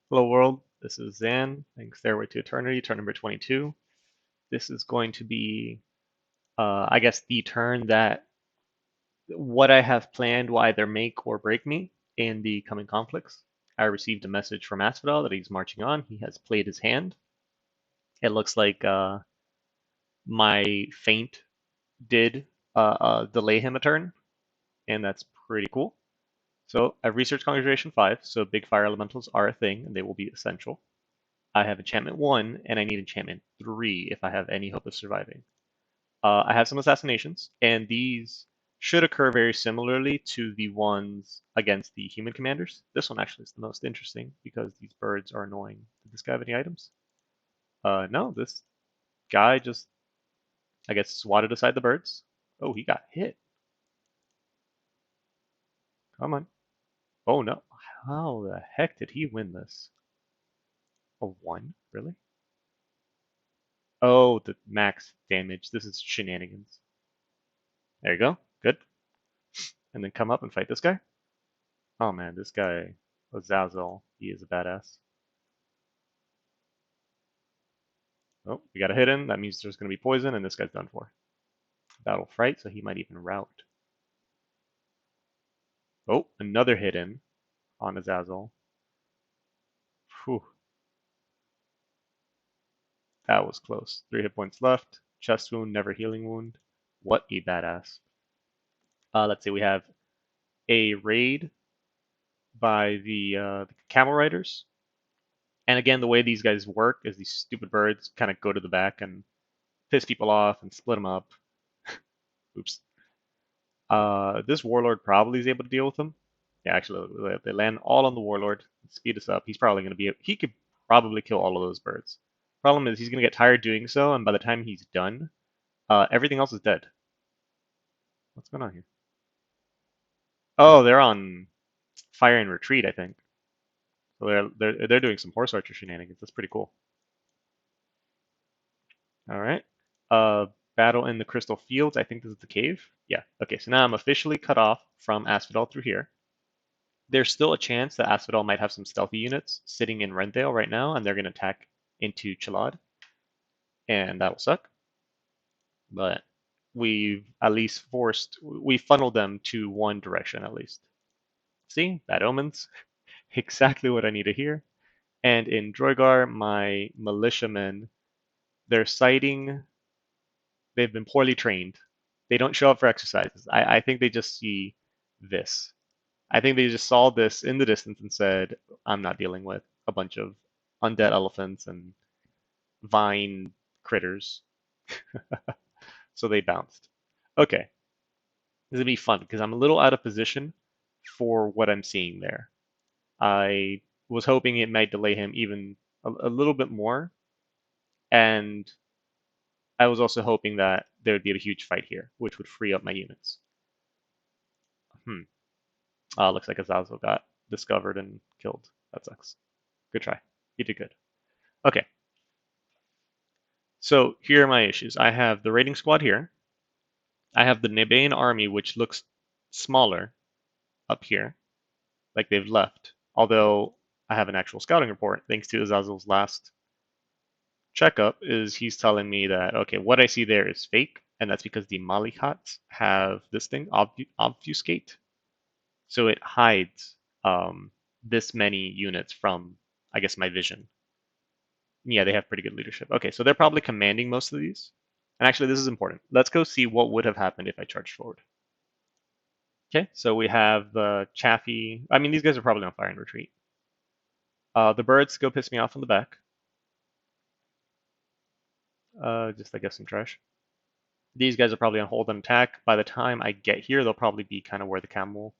Hello world, this is Zan, playing Stairway to Eternity, turn number 22. This is going to be, I guess, the turn that what I have planned will either make or break me in the coming conflicts. I received a message from Asphodel that he's marching on. He has played his hand. It looks like my feint did delay him a turn, and that's pretty cool. So I've researched Congregation 5, so big fire elementals are a thing, and they will be essential. I have enchantment 1, and I need enchantment 3 if I have any hope of surviving. I have some assassinations, and these should occur very similarly to the ones against the human commanders. This one actually is the most interesting because these birds are annoying. Did this guy have any items? No, this guy just, I guess, swatted aside the birds. Oh, he got hit. Come on. Oh no. How the heck did he win this? A 1? Really? Oh, the max damage. This is shenanigans. There you go. Good. And then come up and fight this guy. Oh man, this guy, Azazel, he is a badass. Oh, we got a hit in. That means there's going to be poison, and this guy's done for. Battle fright, so he might even rout. Oh, another hit in on Azazel. Whew, that was close. 3 hit points left. Chest wound, never healing wound. What a badass. Let's see, we have a raid by the camel riders. And again, the way these guys work is these stupid birds kind of go to the back and piss people off and split them up. Oops. This warlord probably is able to deal with them. Yeah, actually, they land all on the warlord. Speed us up. He's probably going to be. He could probably kill all of those birds. Problem is, he's going to get tired doing so, and by the time he's done, everything else is dead. What's going on here? Oh, they're on fire and retreat, I think. So they're doing some horse archer shenanigans. That's pretty cool. All right. Uh, battle in the crystal fields. I think this is the cave. Yeah. Okay. So now I'm officially cut off from Asphodel through here. There's still a chance that Asphodel might have some stealthy units sitting in Rendale right now, and they're going to attack into Chalad, and that'll suck. But we funneled them to one direction at least. See, bad omens, exactly what I need to hear. And in Droigar, my militiamen, they're sighting, they've been poorly trained. They don't show up for exercises. I think they just see this. I think they just saw this in the distance and said, I'm not dealing with a bunch of undead elephants and vine critters. So they bounced. Okay, this will be fun because I'm a little out of position for what I'm seeing there. I was hoping it might delay him even a little bit more, and I was also hoping that there would be a huge fight here, which would free up my units. Hmm. Looks like Azazel got discovered and killed. That sucks. Good try. You did good. Okay, so here are my issues. I have the raiding squad here. I have the Nebaean army, which looks smaller up here, like they've left. Although I have an actual scouting report, thanks to Azazel's last checkup, is he's telling me that, okay, what I see there is fake, and that's because the Malihats have this thing, obfuscate. So it hides this many units from, I guess, my vision. Yeah, they have pretty good leadership. Okay, so they're probably commanding most of these. And actually, this is important. Let's go see what would have happened if I charged forward. Okay, so we have the Chaffee. I mean, these guys are probably on fire and retreat. The birds go piss me off in the back. Just, I guess, some trash. These guys are probably on hold and attack. By the time I get here, they'll probably be kind of where the camel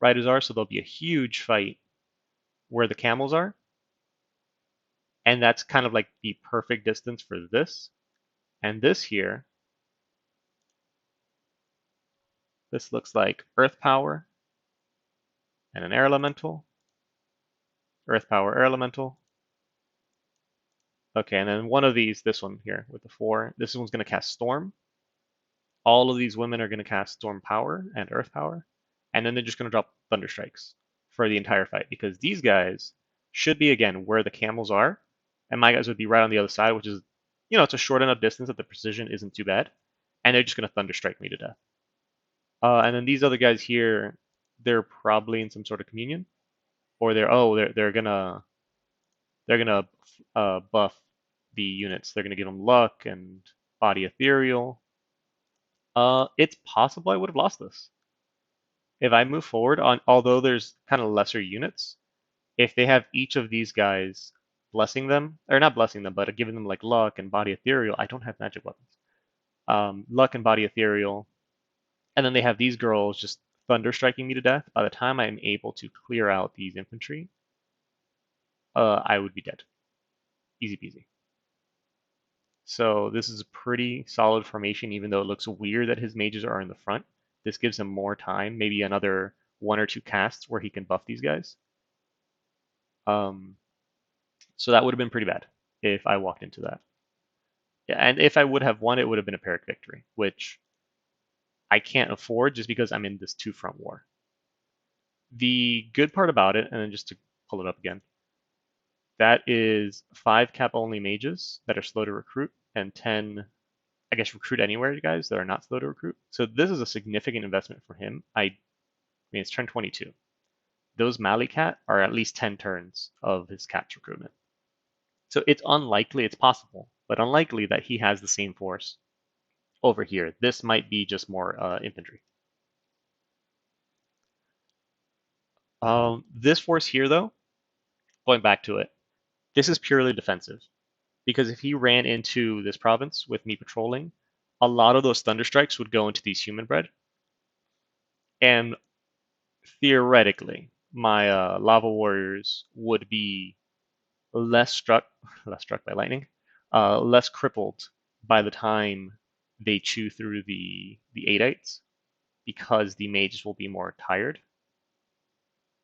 riders are. So there'll be a huge fight where the camels are. And that's kind of like the perfect distance for this. And this here, this looks like earth power and an air elemental. Earth power, air elemental. Okay, and then one of these, this one here with the 4, this one's going to cast storm. All of these women are going to cast storm power and earth power. And then they're just going to drop thunder strikes for the entire fight because these guys, should be, again, where the camels are, and my guys would be right on the other side, which is, it's a short enough distance that the precision isn't too bad, and they're just going to thunder strike me to death. And then these other guys here, they're probably in some sort of communion, or they're gonna buff the units. They're gonna give them luck and body ethereal. It's possible I would have lost this if I move forward on. Although there's kind of lesser units, if they have each of these guys blessing them, or not blessing them, but giving them like luck and body ethereal. I don't have magic weapons. Luck and body ethereal, and then they have these girls just thunder striking me to death. By the time I'm able to clear out these infantry, I would be dead. Easy peasy. So this is a pretty solid formation, even though it looks weird that his mages are in the front. This gives him more time, maybe another 1 or 2 casts where he can buff these guys. So that would have been pretty bad if I walked into that. Yeah, and if I would have won, it would have been a Pyrrhic victory, which I can't afford just because I'm in this 2-front war. The good part about it, and then just to pull it up again, that is 5 cap only mages that are slow to recruit, and 10, I guess, recruit anywhere, you guys, that are not slow to recruit. So this is a significant investment for him. I mean, it's turn 22. Those Mali Cat are at least 10 turns of his cat's recruitment. So it's unlikely, it's possible, but unlikely that he has the same force over here. This might be just more infantry. This force here, though, going back to it, this is purely defensive. Because if he ran into this province with me patrolling, a lot of those thunder strikes would go into these human bred. And theoretically, my lava warriors would be less struck by lightning, less crippled by the time they chew through the Adites, because the mages will be more tired.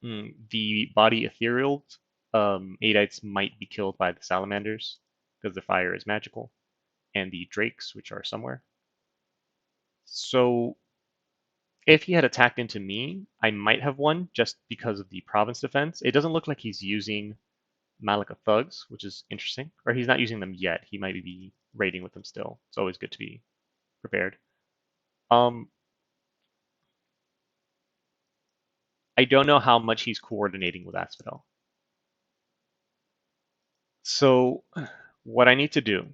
The body ethereal Adites might be killed by the salamanders because the fire is magical, and the drakes, which are somewhere. So if he had attacked into me, I might have won just because of the province defense. It doesn't look like he's using Malika thugs, which is interesting. Or he's not using them yet. He might be raiding with them still. It's always good to be prepared. I don't know how much he's coordinating with Asphodel. So what I need to do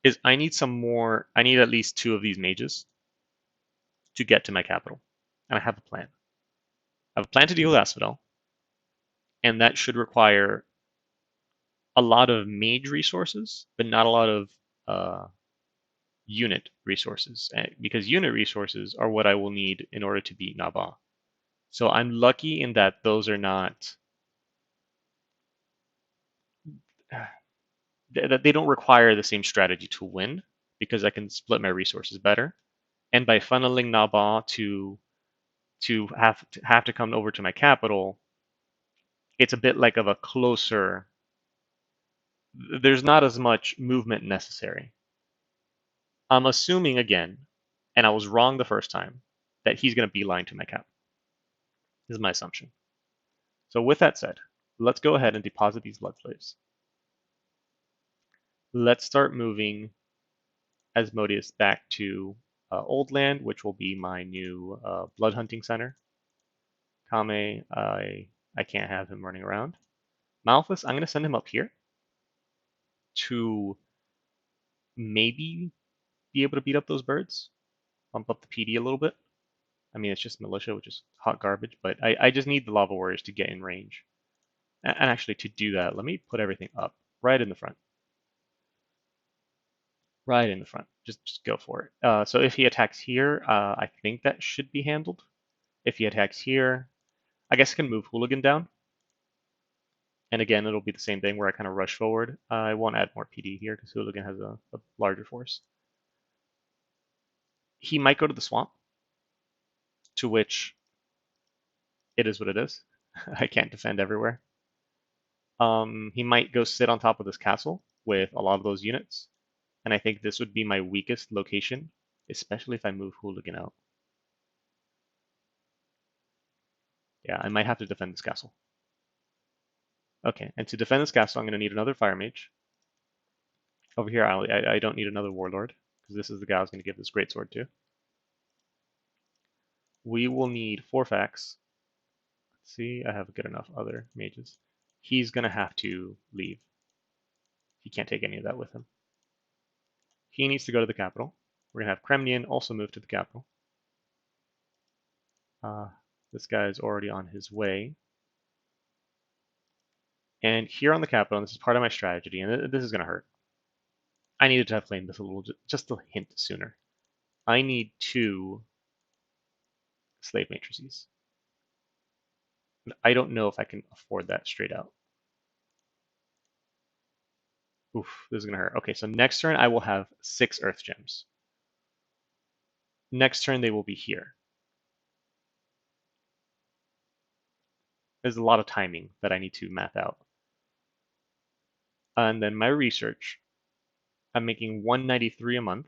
is I need at least 2 of these mages to get to my capital. And I have a plan. I have a plan to deal with Asphodel, and that should require a lot of mage resources, but not a lot of unit resources, because unit resources are what I will need in order to beat Naba. So I'm lucky in that those are not, that they don't require the same strategy to win, because I can split my resources better. And by funneling Naba to have to come over to my capital, it's a bit like of a closer. There's not as much movement necessary. I'm assuming again, and I was wrong the first time, that he's going to beeline to my cap. This is my assumption. So with that said, let's go ahead and deposit these blood slaves. Let's start moving Asmodeus back to Old Land, which will be my new blood hunting center. Kame, I can't have him running around. Malthus, I'm going to send him up here to maybe be able to beat up those birds, bump up the PD a little bit. I mean, it's just militia, which is hot garbage, but I just need the lava warriors to get in range. And actually, to do that, let me put everything up right in the front. Right in the front. Just go for it. So if he attacks here, I think that should be handled. If he attacks here, I guess I can move Hooligan down. And again, it'll be the same thing where I kind of rush forward. I won't add more PD here because Hooligan has a larger force. He might go to the swamp, to which it is what it is. I can't defend everywhere. He might go sit on top of this castle with a lot of those units. And I think this would be my weakest location, especially if I move Hooligan out. Yeah, I might have to defend this castle. Okay, and to defend this castle, I'm going to need another fire mage. Over here, I don't need another warlord, because this is the guy I was going to give this greatsword to. We will need 4 facts. Let's see, I have good enough other mages. He's going to have to leave. He can't take any of that with him. He needs to go to the capital. We're going to have Kremnian also move to the capital. This guy is already on his way. And here on the capital, and this is part of my strategy, and this is going to hurt. I needed to have claimed this a little, just a hint sooner. I need 2 slave matrices. I don't know if I can afford that straight out. Oof, this is going to hurt. Okay, so next turn I will have 6 earth gems. Next turn they will be here. There's a lot of timing that I need to math out. And then my research, I'm making 193 a month.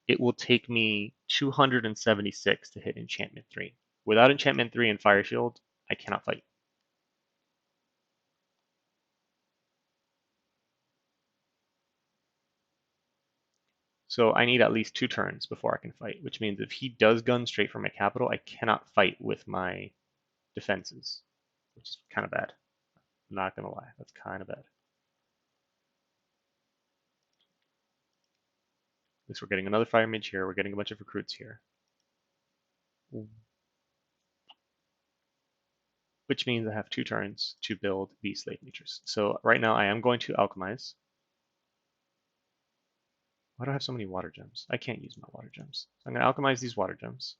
It will take me 276 to hit enchantment 3. Without enchantment 3 and fire shield, I cannot fight. So I need at least 2 turns before I can fight, which means if he does gun straight for my capital, I cannot fight with my defenses, which is kind of bad. I'm not going to lie, that's kind of bad. At least we're getting another fire mage here. We're getting a bunch of recruits here. Which means I have 2 turns to build the slave matrix. So right now I am going to alchemize. Why do I have so many water gems? I can't use my water gems. So I'm going to alchemize these water gems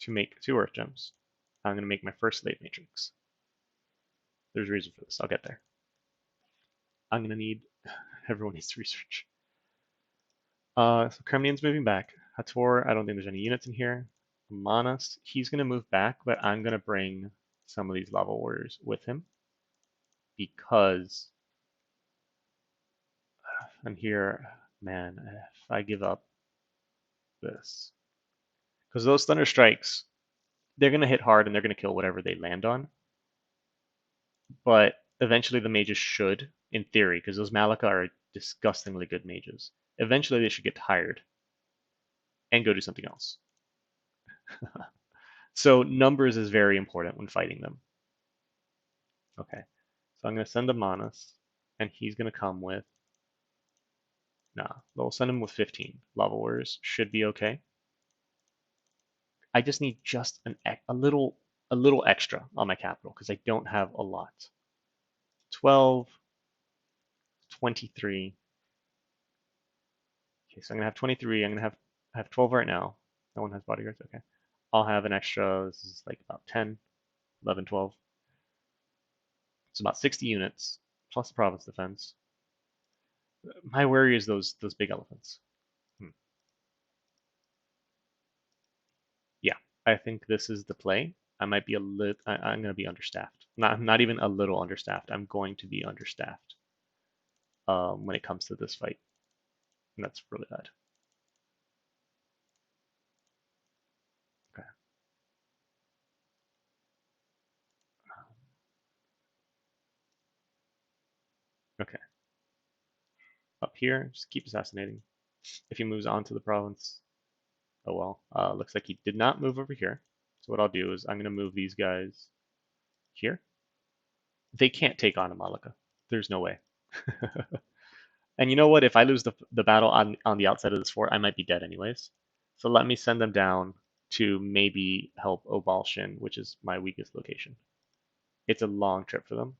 to make 2 earth gems. I'm going to make my first slave matrix. There's a reason for this. I'll get there. I'm going to need... Everyone needs to research. So Kremnian's moving back. Hator, I don't think there's any units in here. Manas, he's going to move back, but I'm going to bring some of these lava warriors with him because I'm here. Man, if I give up this, because those thunder strikes, they're going to hit hard and they're going to kill whatever they land on. But eventually the mages should, in theory, because those Malika are disgustingly good mages. Eventually they should get tired and go do something else. So numbers is very important when fighting them. Okay, so I'm going to send a Manas, and he's going to come with... Nah, we'll send him with 15. Lava Warriors should be okay. I just need just a little extra on my capital because I don't have a lot. 12, 23. Okay, so I'm gonna have 23. I'm gonna have 12 right now. No one has bodyguards. Okay, I'll have an extra. This is like about 10, 11, 12. It's about 60 units plus the province defense. My worry is those big elephants. Yeah, I think this is the play. I might be a little. I'm going to be understaffed. Not even a little understaffed. I'm going to be understaffed when it comes to this fight, and that's really bad. Okay. Okay. Up here, just keep assassinating. If he moves on to the province, oh well. Looks like he did not move over here. So what I'll do is I'm going to move these guys here. They can't take on a Malika. There's no way. And you know what? If I lose the battle on the outside of this fort, I might be dead anyways. So let me send them down to maybe help Obalshin, which is my weakest location. It's a long trip for them.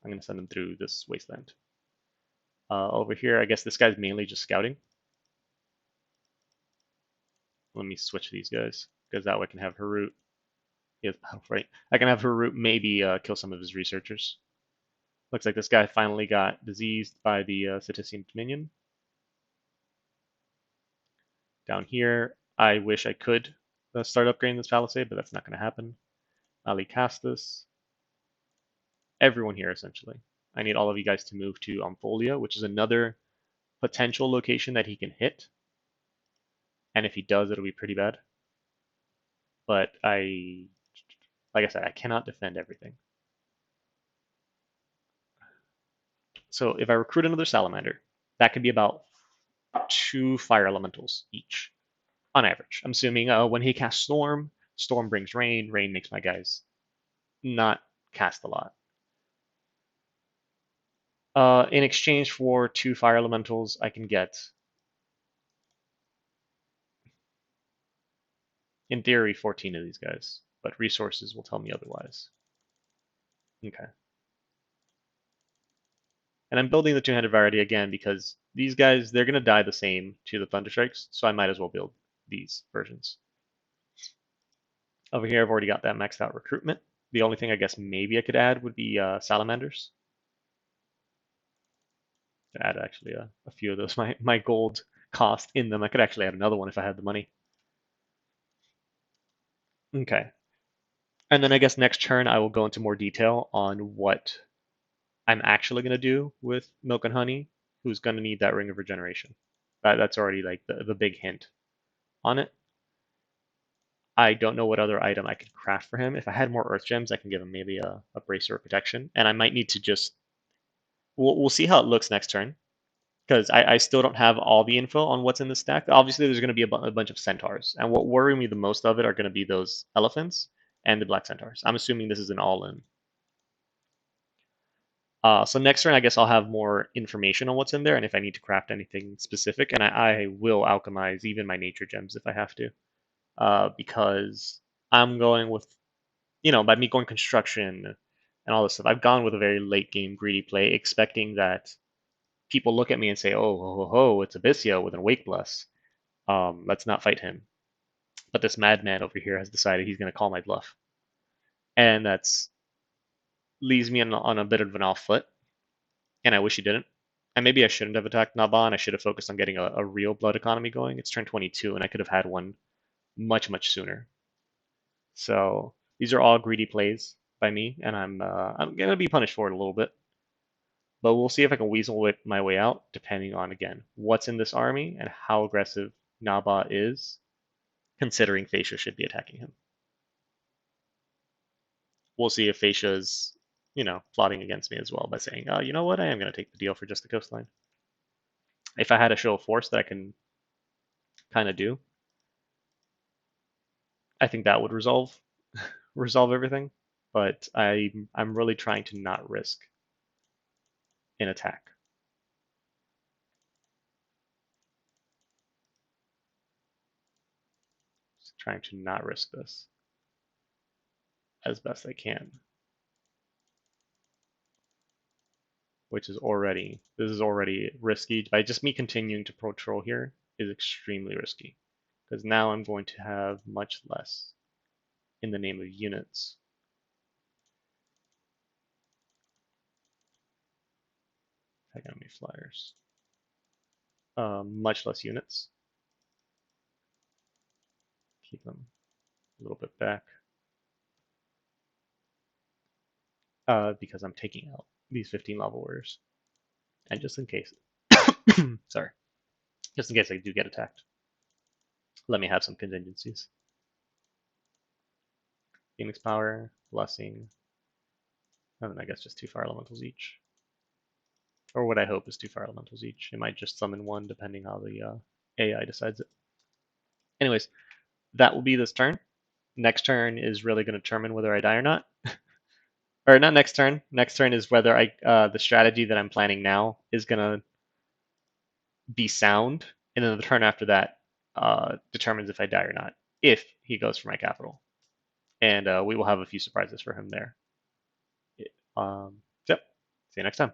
I'm going to send them through this wasteland. Over here, I guess this guy's mainly just scouting. Let me switch these guys, because that way I can have Harut. He has battle right. I can have Harut maybe kill some of his researchers. Looks like this guy finally got diseased by the Cetician Dominion. Down here, I wish I could start upgrading this palisade, but that's not going to happen. Ali Castus. Everyone here, essentially. I need all of you guys to move to Ampholia, which is another potential location that he can hit. And if he does, it'll be pretty bad. But like I said, I cannot defend everything. So if I recruit another salamander, that could be about 2 fire elementals each on average. I'm assuming when he casts storm, storm brings rain, rain makes my guys not cast a lot. In exchange for 2 fire elementals, I can get, in theory, 14 of these guys, but resources will tell me otherwise. Okay. And I'm building the two-handed variety again because these guys, they're going to die the same to the Thunderstrikes, so I might as well build these versions. Over here, I've already got that maxed out recruitment. The only thing I guess maybe I could add would be salamanders. To add actually a few of those. My gold cost in them. I could actually add another one if I had the money. Okay. And then I guess next turn I will go into more detail on what I'm actually going to do with Milk and Honey, who's going to need that Ring of Regeneration. That's already like the big hint on it. I don't know what other item I could craft for him. If I had more Earth Gems, I can give him maybe a Bracer of Protection. And I might need to just... We'll see how it looks next turn. Because I still don't have all the info on what's in the stack. Obviously, there's going to be a bunch of centaurs, and what worry me the most of it are going to be those elephants and the black centaurs. I'm assuming this is an all-in. So next turn, I guess I'll have more information on what's in there, and if I need to craft anything specific, and I will alchemize even my nature gems if I have to, because I'm going with, by me going construction and all this stuff, I've gone with a very late game greedy play, expecting that people look at me and say, "Oh, ho, ho, ho, it's Abysia with an Awake Bless. Let's not fight him." But this madman over here has decided he's going to call my bluff, and that's leaves me on a bit of an off foot. And I wish he didn't. And maybe I shouldn't have attacked Naban. I should have focused on getting a real blood economy going. It's turn 22, and I could have had one much, much sooner. So these are all greedy plays by me, and I'm gonna be punished for it a little bit. But we'll see if I can weasel my way out, depending on again what's in this army and how aggressive Naba is, considering Fascia should be attacking him. We'll see if Fascia's, plotting against me as well by saying, "Oh, you know what? I am going to take the deal for just the coastline." If I had a show of force that I can kind of do, I think that would resolve everything. But I'm really trying to not risk an attack. Just trying to not risk this as best I can. This is already risky. By just me continuing to patrol here is extremely risky. Because now I'm going to have much less in the name of units. I got me flyers. Much less units. Keep them a little bit back. Because I'm taking out these 15 level warriors. And just in case, sorry, just in case I do get attacked, let me have some contingencies. Phoenix Power, Blessing, and then I guess just 2 fire elementals each. Or what I hope is 2 fire elementals each. It might just summon one depending how the AI decides it. Anyways, that will be this turn. Next turn is really going to determine whether I die or not. Or not next turn. Next turn is whether the strategy that I'm planning now is going to be sound, and then the turn after that determines if I die or not, if he goes for my capital. And we will have a few surprises for him there. Yep. See you next time.